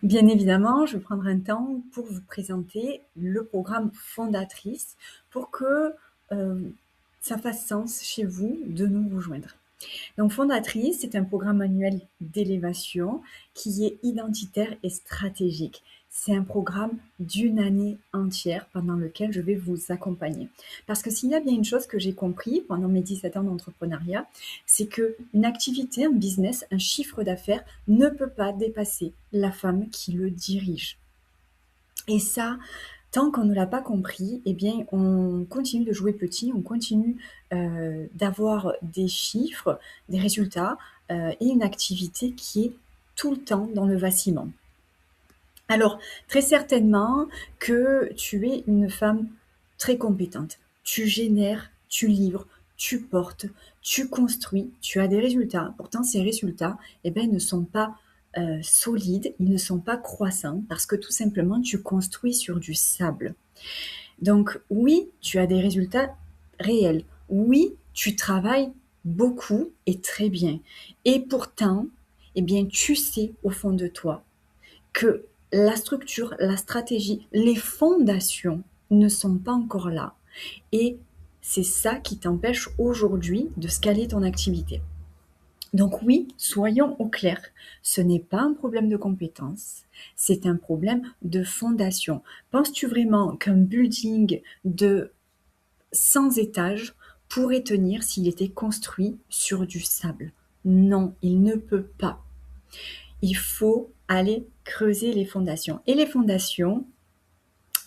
Bien évidemment, je vais prendre un temps pour vous présenter le programme Fondatrice pour que euh, ça fasse sens chez vous de nous rejoindre. Donc Fondatrice, c'est un programme annuel d'élévation qui est identitaire et stratégique. C'est un programme d'une année entière pendant lequel je vais vous accompagner. Parce que s'il y a bien une chose que j'ai compris pendant mes 17 ans d'entrepreneuriat, c'est qu'une activité, un business, un chiffre d'affaires ne peut pas dépasser la femme qui le dirige. Et ça, tant qu'on ne l'a pas compris, eh bien, on continue de jouer petit, on continue d'avoir des chiffres, des résultats et une activité qui est tout le temps dans le vacillement. Alors, très certainement que tu es une femme très compétente. Tu génères, tu livres, tu portes, tu construis, tu as des résultats. Pourtant, ces résultats, eh ben, ne sont pas solides, ils ne sont pas croissants parce que tout simplement, tu construis sur du sable. Donc oui, tu as des résultats réels. Oui, tu travailles beaucoup et très bien. Et pourtant, eh bien, tu sais au fond de toi que la structure, la stratégie, les fondations ne sont pas encore là. Et c'est ça qui t'empêche aujourd'hui de scaler ton activité. Donc oui, soyons au clair, ce n'est pas un problème de compétence, c'est un problème de fondation. Penses-tu vraiment qu'un building de 100 étages pourrait tenir s'il était construit sur du sable? Non, il ne peut pas. Il faut aller creuser les fondations. Et les fondations,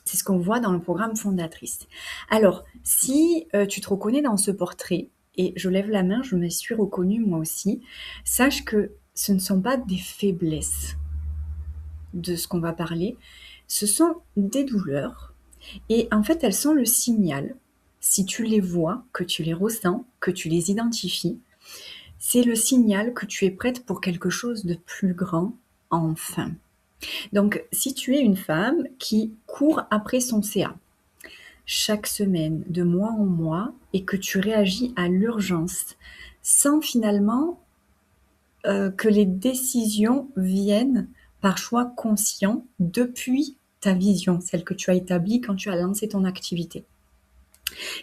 c'est ce qu'on voit dans le programme Fondatrice. Alors, si tu te reconnais dans ce portrait, et je lève la main, je me suis reconnue moi aussi, sache que ce ne sont pas des faiblesses de ce qu'on va parler, ce sont des douleurs. Et en fait, elles sont le signal, si tu les vois, que tu les ressens, que tu les identifies, c'est le signal que tu es prête pour quelque chose de plus grand, enfin. Donc, si tu es une femme qui court après son CA chaque semaine, de mois en mois, et que tu réagis à l'urgence, sans finalement que les décisions viennent par choix conscient depuis ta vision, celle que tu as établie quand tu as lancé ton activité.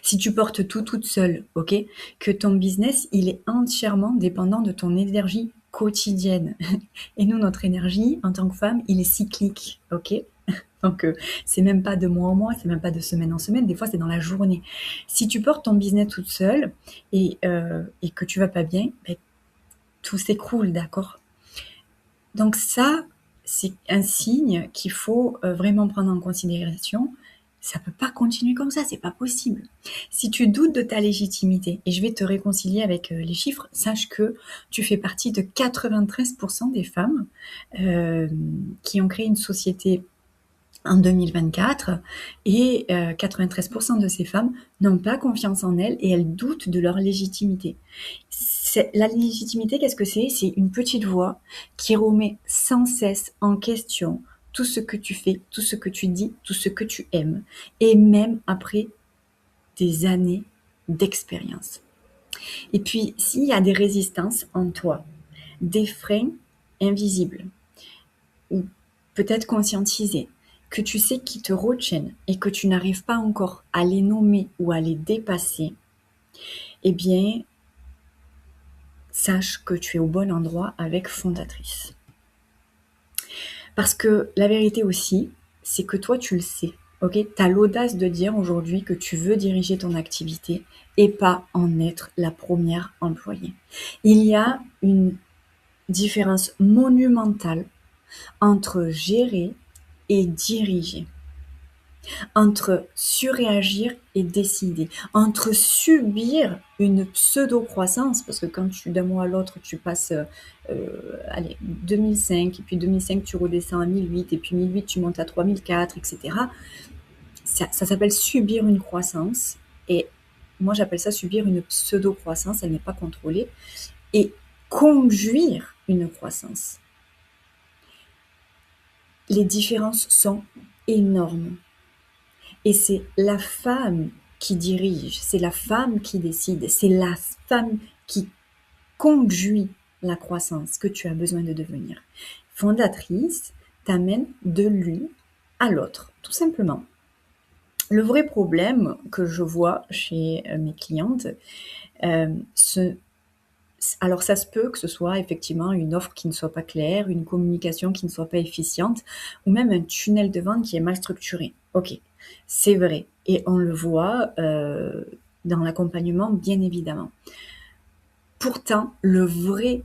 Si tu portes tout toute seule, ok, que ton business, il est entièrement dépendant de ton énergie quotidienne. Et nous, notre énergie, en tant que femme, il est cyclique, ok. Donc, c'est même pas de mois en mois, c'est même pas de semaine en semaine, des fois c'est dans la journée. Si tu portes ton business toute seule et que tu vas pas bien, ben, tout s'écroule, d'accord. Donc ça, c'est un signe qu'il faut vraiment prendre en considération. Ça peut pas continuer comme ça, c'est pas possible. Si tu doutes de ta légitimité, et je vais te réconcilier avec les chiffres, sache que tu fais partie de 93% des femmes qui ont créé une société en 2024 et 93% de ces femmes n'ont pas confiance en elles et elles doutent de leur légitimité. La légitimité, qu'est-ce que c'est? C'est une petite voix qui remet sans cesse en question tout ce que tu fais, tout ce que tu dis, tout ce que tu aimes, et même après des années d'expérience. Et puis, s'il y a des résistances en toi, des freins invisibles, ou peut-être conscientisés, que tu sais qui te retiennent et que tu n'arrives pas encore à les nommer ou à les dépasser, eh bien, sache que tu es au bon endroit avec Fondatrice. Parce que la vérité aussi, c'est que toi, tu le sais. Ok, tu as l'audace de dire aujourd'hui que tu veux diriger ton activité et pas en être la première employée. Il y a une différence monumentale entre gérer et diriger, entre surréagir et décider, entre subir une pseudo-croissance, parce que quand d'un mois à l'autre, tu passes, allez, 2005, et puis 2005, tu redescends à 1008, et puis 1008, tu montes à 3004, etc. Ça s'appelle subir une croissance, et moi j'appelle ça subir une pseudo-croissance, elle n'est pas contrôlée, et conduire une croissance. Les différences sont énormes. Et c'est la femme qui dirige, c'est la femme qui décide, c'est la femme qui conduit la croissance que tu as besoin de devenir. Fondatrice, t'amène de l'une à l'autre, tout simplement. Le vrai problème que je vois chez mes clientes, alors ça se peut que ce soit effectivement une offre qui ne soit pas claire, une communication qui ne soit pas efficiente, ou même un tunnel de vente qui est mal structuré. Ok, c'est vrai, et on le voit dans l'accompagnement, bien évidemment. Pourtant, le vrai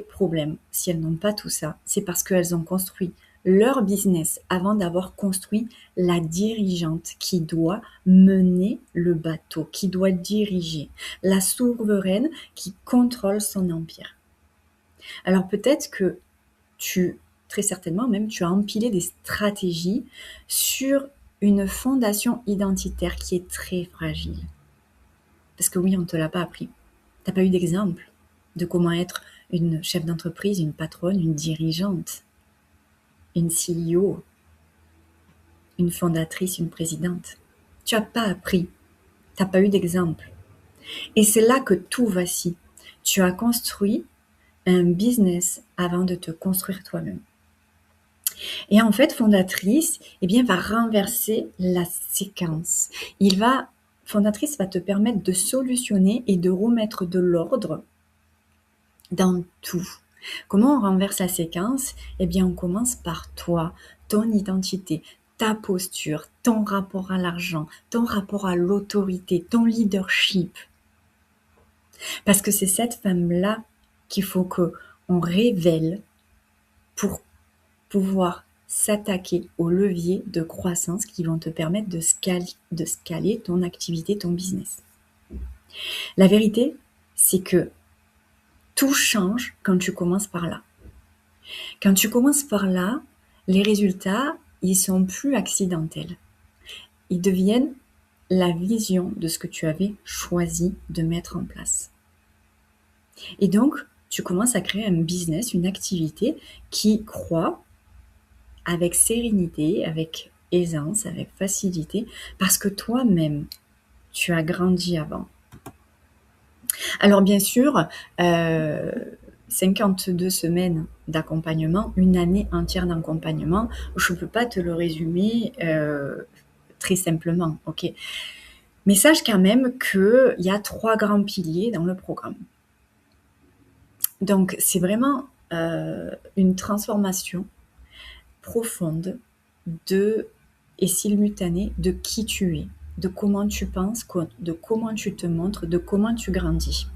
problème, si elles n'ont pas tout ça, c'est parce qu'elles ont construit leur business avant d'avoir construit la dirigeante qui doit mener le bateau, qui doit diriger, la souveraine qui contrôle son empire. Alors peut-être que très certainement même, tu as empilé des stratégies sur une fondation identitaire qui est très fragile. Parce que oui, on ne te l'a pas appris. T'as pas eu d'exemple de comment être une chef d'entreprise, une patronne, une dirigeante, une CEO, une fondatrice, une présidente. Tu n'as pas appris. T'as pas eu d'exemple. Et c'est là que tout vacille. Tu as construit un business avant de te construire toi-même. Et en fait, fondatrice, va renverser la séquence. Fondatrice va te permettre de solutionner et de remettre de l'ordre dans tout. Comment on renverse la séquence? On commence par toi, ton identité, ta posture, ton rapport à l'argent, ton rapport à l'autorité, ton leadership. Parce que c'est cette femme-là qu'il faut qu'on révèle pour pouvoir s'attaquer aux leviers de croissance qui vont te permettre de scaler ton activité, ton business. La vérité, c'est que tout change quand tu commences par là. Quand tu commences par là, les résultats, ils sont plus accidentels. Ils deviennent la vision de ce que tu avais choisi de mettre en place. Et donc, tu commences à créer un business, une activité qui croît avec sérénité, avec aisance, avec facilité, parce que toi-même, tu as grandi avant. Alors bien sûr, 52 semaines d'accompagnement, une année entière d'accompagnement, je ne peux pas te le résumer très simplement, ok? Mais sache quand même qu'il y a 3 grands piliers dans le programme. Donc c'est vraiment une transformation profonde et simultanée de qui tu es, de comment tu penses, de comment tu te montres, de comment tu grandis.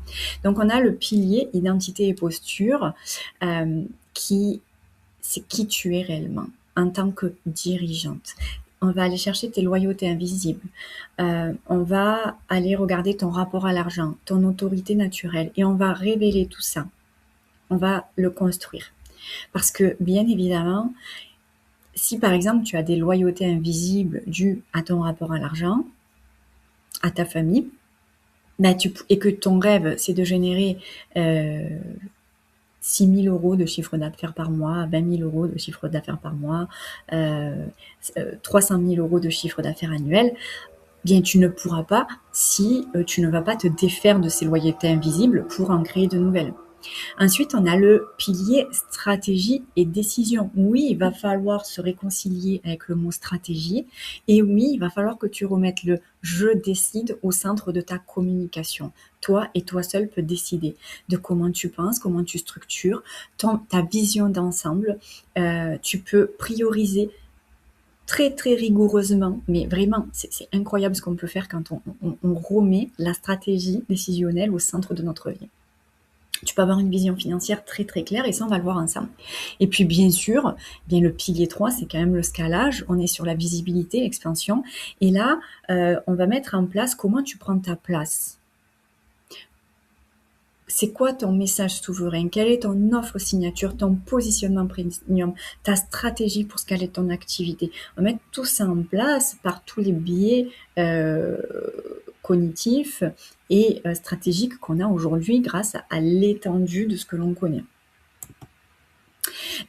Donc on a le pilier identité et posture c'est qui tu es réellement en tant que dirigeante. On va aller chercher tes loyautés invisibles. On va aller regarder ton rapport à l'argent, ton autorité naturelle et on va révéler tout ça. On va le construire. Parce que bien évidemment, si par exemple tu as des loyautés invisibles dues à ton rapport à l'argent, à ta famille, et que ton rêve c'est de générer 6 000 euros de chiffre d'affaires par mois, 20 000 euros de chiffre d'affaires par mois, 300 000 euros de chiffre d'affaires annuel, bien tu ne pourras pas si tu ne vas pas te défaire de ces loyautés invisibles pour en créer de nouvelles. Ensuite, on a le pilier stratégie et décision. Oui, il va falloir se réconcilier avec le mot stratégie. Et oui, il va falloir que tu remettes le « je décide » au centre de ta communication. Toi et toi seul peux décider de comment tu penses, comment tu structures, ta vision d'ensemble. Tu peux prioriser très très rigoureusement, mais vraiment c'est incroyable ce qu'on peut faire quand on remet la stratégie décisionnelle au centre de notre vie. Tu peux avoir une vision financière très très claire et ça on va le voir ensemble. Et puis bien sûr, le pilier 3 c'est quand même le scalage, on est sur la visibilité, l'expansion et là on va mettre en place comment tu prends ta place. C'est quoi ton message souverain? Quelle est ton offre signature, ton positionnement premium, ta stratégie pour scaler ton activité? On va mettre tout ça en place par tous les biais cognitifs et stratégiques qu'on a aujourd'hui grâce à l'étendue de ce que l'on connaît.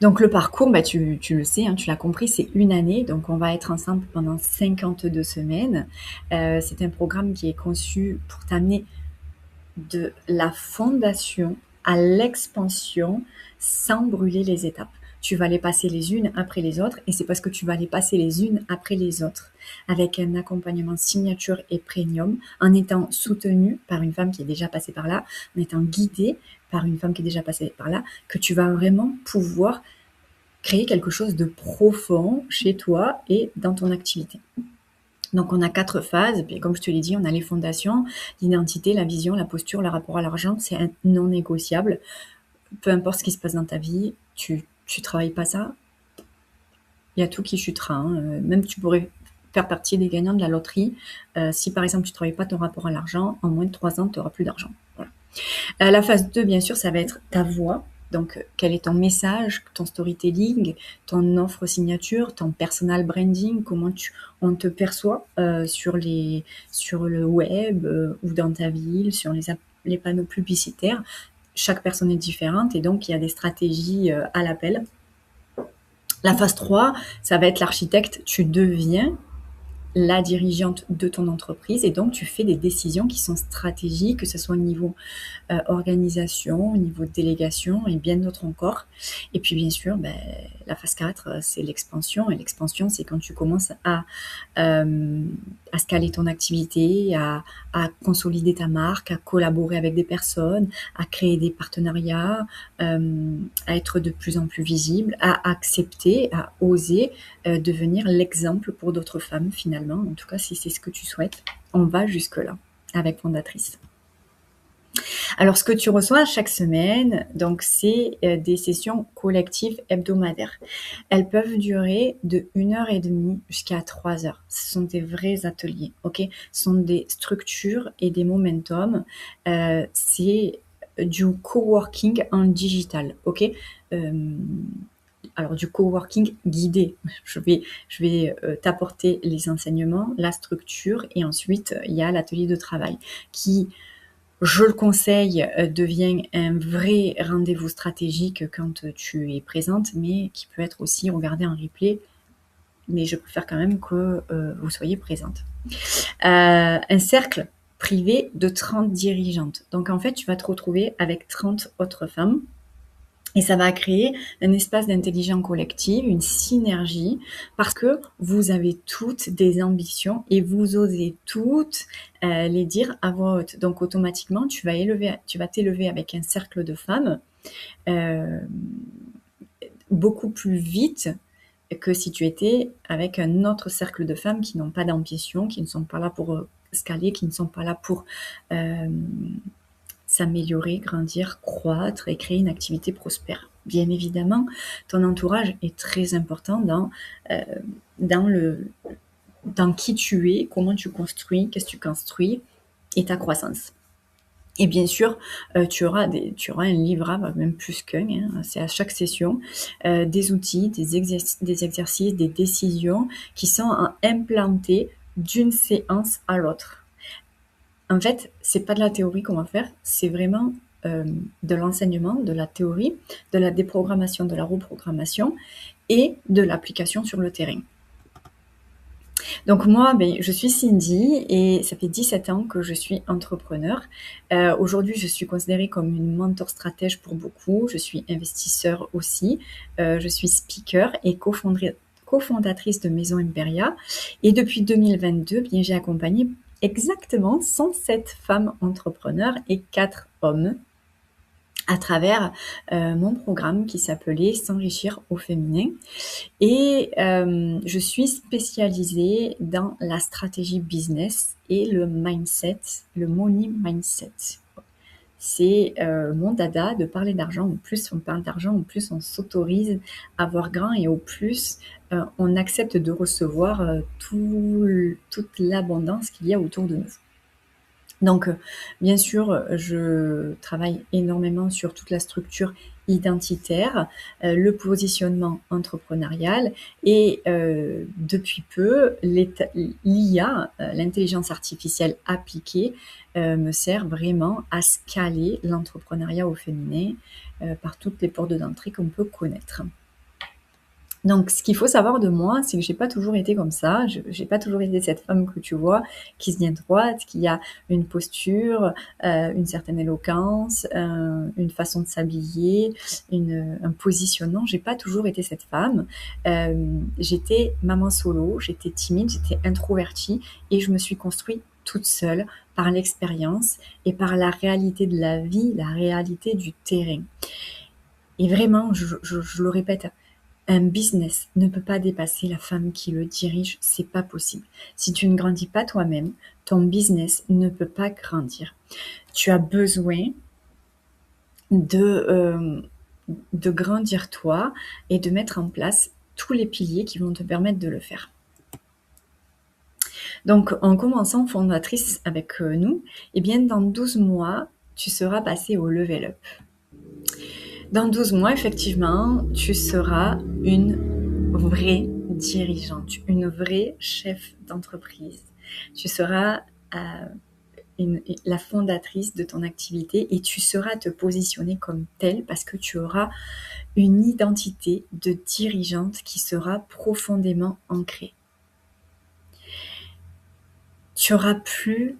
Donc le parcours, tu le sais, tu l'as compris, c'est une année. Donc on va être ensemble pendant 52 semaines. C'est un programme qui est conçu pour t'amener de la fondation à l'expansion sans brûler les étapes. tu vas les passer les unes après les autres, et c'est parce que tu vas les passer les unes après les autres, avec un accompagnement signature et premium, en étant soutenu par une femme qui est déjà passée par là, en étant guidée par une femme qui est déjà passée par là, que tu vas vraiment pouvoir créer quelque chose de profond chez toi et dans ton activité. Donc on a 4 phases, puis comme je te l'ai dit, on a les fondations, l'identité, la vision, la posture, le rapport à l'argent, c'est non négociable. Peu importe ce qui se passe dans ta vie, tu travailles pas ça, il y a tout qui chutera. Hein. Même tu pourrais faire partie des gagnants de la loterie. Si par exemple tu travailles pas ton rapport à l'argent, en moins de 3 ans, tu n'auras plus d'argent. Voilà. La phase 2, bien sûr, ça va être ta voix. Donc, quel est ton message, ton storytelling, ton offre signature, ton personal branding, comment on te perçoit sur le web ou dans ta ville, sur les panneaux publicitaires. Chaque personne est différente et donc il y a des stratégies à l'appel. La phase 3, ça va être l'architecte. Tu deviens la dirigeante de ton entreprise et donc tu fais des décisions qui sont stratégiques, que ce soit au niveau organisation, au niveau délégation et bien d'autres encore. Et puis bien sûr, la phase 4, c'est l'expansion. Et l'expansion, c'est quand tu commences à scaler ton activité, à consolider ta marque, à collaborer avec des personnes, à créer des partenariats, à être de plus en plus visible, à accepter, à oser devenir l'exemple pour d'autres femmes finalement. En tout cas, si c'est ce que tu souhaites, on va jusque-là avec Fondatrice. Alors, ce que tu reçois chaque semaine, donc c'est des sessions collectives hebdomadaires. Elles peuvent durer de 1h30 jusqu'à 3h. Ce sont des vrais ateliers, ok? Ce sont des structures et des momentum. C'est du coworking en digital, ok? Alors du coworking guidé, je vais t'apporter les enseignements, la structure et ensuite il y a l'atelier de travail qui, je le conseille, devient un vrai rendez-vous stratégique quand tu es présente, mais qui peut être aussi regardé en replay. Mais je préfère quand même que vous soyez présente. Un cercle privé de 30 dirigeantes. Donc en fait, tu vas te retrouver avec 30 autres femmes. Et ça va créer un espace d'intelligence collective, une synergie, parce que vous avez toutes des ambitions et vous osez toutes les dire à voix haute. Donc automatiquement, tu vas t'élever avec un cercle de femmes beaucoup plus vite que si tu étais avec un autre cercle de femmes qui n'ont pas d'ambition, qui ne sont pas là pour scaler, qui ne sont pas là pour s'améliorer, grandir, croître et créer une activité prospère. Bien évidemment, ton entourage est très important dans qui tu es, comment tu construis, qu'est-ce que tu construis et ta croissance. Et bien sûr, tu auras un livrable, même plus qu'un, hein, c'est à chaque session, des outils, des exercices, des décisions qui sont implantés d'une séance à l'autre. En fait, c'est pas de la théorie qu'on va faire, c'est vraiment de l'enseignement, de la théorie, de la déprogrammation, de la reprogrammation et de l'application sur le terrain. Donc moi, je suis Cindy et ça fait 17 ans que je suis entrepreneur. Aujourd'hui, je suis considérée comme une mentor stratège pour beaucoup. Je suis investisseur aussi. Je suis speaker et cofondatrice de Maison Imperia. Et depuis 2022, j'ai accompagné exactement 107 femmes entrepreneurs et 4 hommes à travers mon programme qui s'appelait S'enrichir au féminin. Et je suis spécialisée dans la stratégie business et le mindset, le money mindset. C'est mon dada de parler d'argent. Au plus on parle d'argent, au plus on s'autorise à voir grand et au plus on accepte de recevoir toute l'abondance qu'il y a autour de nous. Donc, bien sûr, je travaille énormément sur toute la structure identitaire, le positionnement entrepreneurial et depuis peu, l'IA, l'intelligence artificielle appliquée, me sert vraiment à scaler l'entrepreneuriat au féminin par toutes les portes d'entrée qu'on peut connaître. Donc, ce qu'il faut savoir de moi, c'est que j'ai pas toujours été comme ça. J'ai pas toujours été cette femme que tu vois, qui se tient droite, qui a une posture, une certaine éloquence, une façon de s'habiller, un positionnement. J'ai pas toujours été cette femme. J'étais maman solo, j'étais timide, j'étais introvertie et je me suis construite toute seule par l'expérience et par la réalité de la vie, la réalité du terrain. Et vraiment, je le répète, un business ne peut pas dépasser la femme qui le dirige, c'est pas possible. Si tu ne grandis pas toi-même, ton business ne peut pas grandir. Tu as besoin de grandir toi et de mettre en place tous les piliers qui vont te permettre de le faire. Donc, en commençant fondatrice avec nous, eh bien, dans 12 mois, tu seras passé au level up. Dans 12 mois, effectivement, tu seras une vraie dirigeante, une vraie chef d'entreprise. Tu seras la fondatrice de ton activité et tu sauras te positionner comme telle parce que tu auras une identité de dirigeante qui sera profondément ancrée. Tu n'auras plus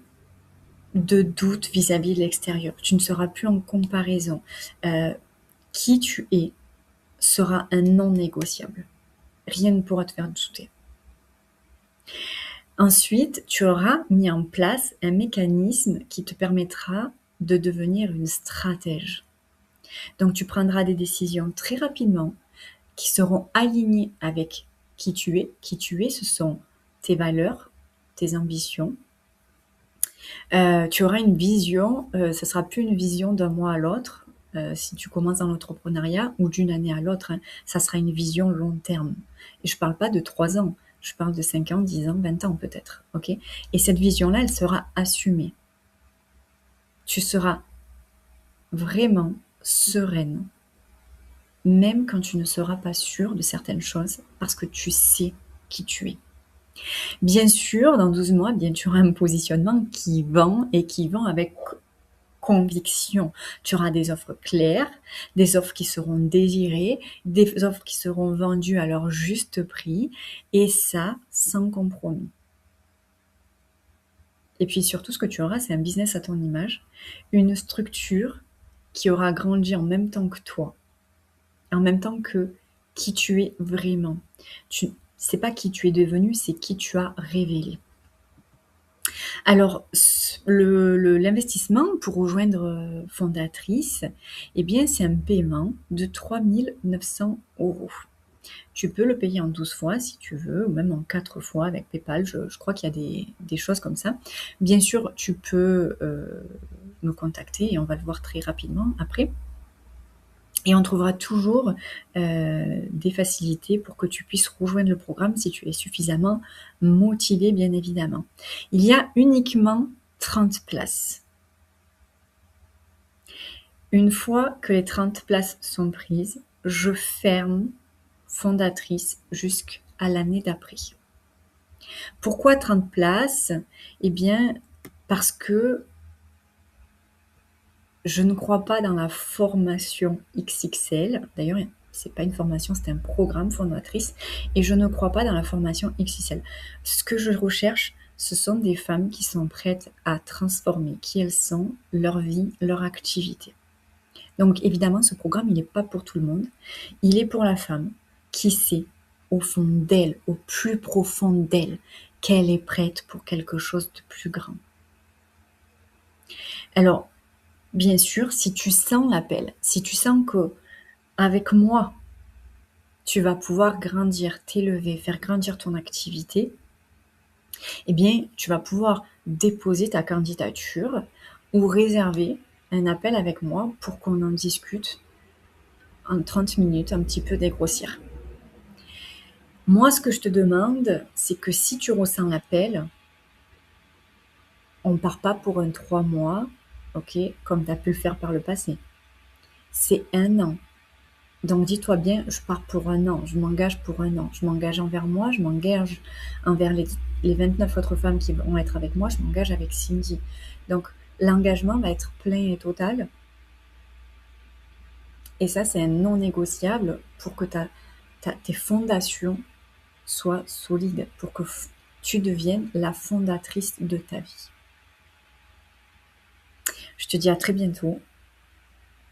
de doute vis-à-vis de l'extérieur. Tu ne seras plus en comparaison. Qui tu es sera un non négociable. Rien ne pourra te faire douter. Ensuite, tu auras mis en place un mécanisme qui te permettra de devenir une stratège. Donc, tu prendras des décisions très rapidement qui seront alignées avec qui tu es. Qui tu es, ce sont tes valeurs, tes ambitions. Tu auras une vision, ce ne sera plus une vision d'un mois à l'autre. Si tu commences dans l'entrepreneuriat ou d'une année à l'autre, ça sera une vision long terme. Et je ne parle pas de 3 ans, je parle de 5 ans, 10 ans, 20 ans peut-être. Okay ? Et cette vision-là, elle sera assumée. Tu seras vraiment sereine, même quand tu ne seras pas sûre de certaines choses, parce que tu sais qui tu es. Bien sûr, dans 12 mois, bien, tu auras un positionnement qui vend et qui vend avec conviction. Tu auras des offres claires, des offres qui seront désirées, des offres qui seront vendues à leur juste prix, et ça, sans compromis. Et puis surtout, ce que tu auras, c'est un business à ton image, une structure qui aura grandi en même temps que toi, en même temps que qui tu es vraiment. C'est pas qui tu es devenu, c'est qui tu as révélé. Alors, l'investissement pour rejoindre fondatrice, eh bien, c'est un paiement de 3 900 €. Tu peux le payer en 12 fois si tu veux, ou même en 4 fois avec PayPal. Je crois qu'il y a des choses comme ça. Bien sûr, tu peux me contacter et on va le voir très rapidement après. Et on trouvera toujours des facilités pour que tu puisses rejoindre le programme si tu es suffisamment motivé, bien évidemment. Il y a uniquement 30 places. Une fois que les 30 places sont prises, je ferme fondatrice jusqu'à l'année d'après. Pourquoi 30 places ? Eh bien, parce que je ne crois pas dans la formation XXL. D'ailleurs, c'est pas une formation, c'est un programme fondatrice. Et je ne crois pas dans la formation XXL. Ce que je recherche, ce sont des femmes qui sont prêtes à transformer qui elles sont, leur vie, leur activité. Donc évidemment, ce programme, il n'est pas pour tout le monde. Il est pour la femme qui sait, au fond d'elle, au plus profond d'elle, qu'elle est prête pour quelque chose de plus grand. Alors, bien sûr, si tu sens l'appel, si tu sens que avec moi, tu vas pouvoir grandir, t'élever, faire grandir ton activité, eh bien, tu vas pouvoir déposer ta candidature ou réserver un appel avec moi pour qu'on en discute en 30 minutes, un petit peu dégrossir. Moi, ce que je te demande, c'est que si tu ressens l'appel, on ne part pas pour un 3 mois, ok, comme tu as pu le faire par le passé. C'est 1 an. Donc dis-toi bien, je pars pour 1 an, je m'engage pour 1 an. Je m'engage envers moi, je m'engage envers les 29 autres femmes qui vont être avec moi, je m'engage avec Cindy. Donc l'engagement va être plein et total. Et ça, c'est un non négociable pour que ta tes fondations soient solides pour que tu deviennes la fondatrice de ta vie. Je te dis à très bientôt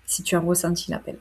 si tu as ressenti l'appel.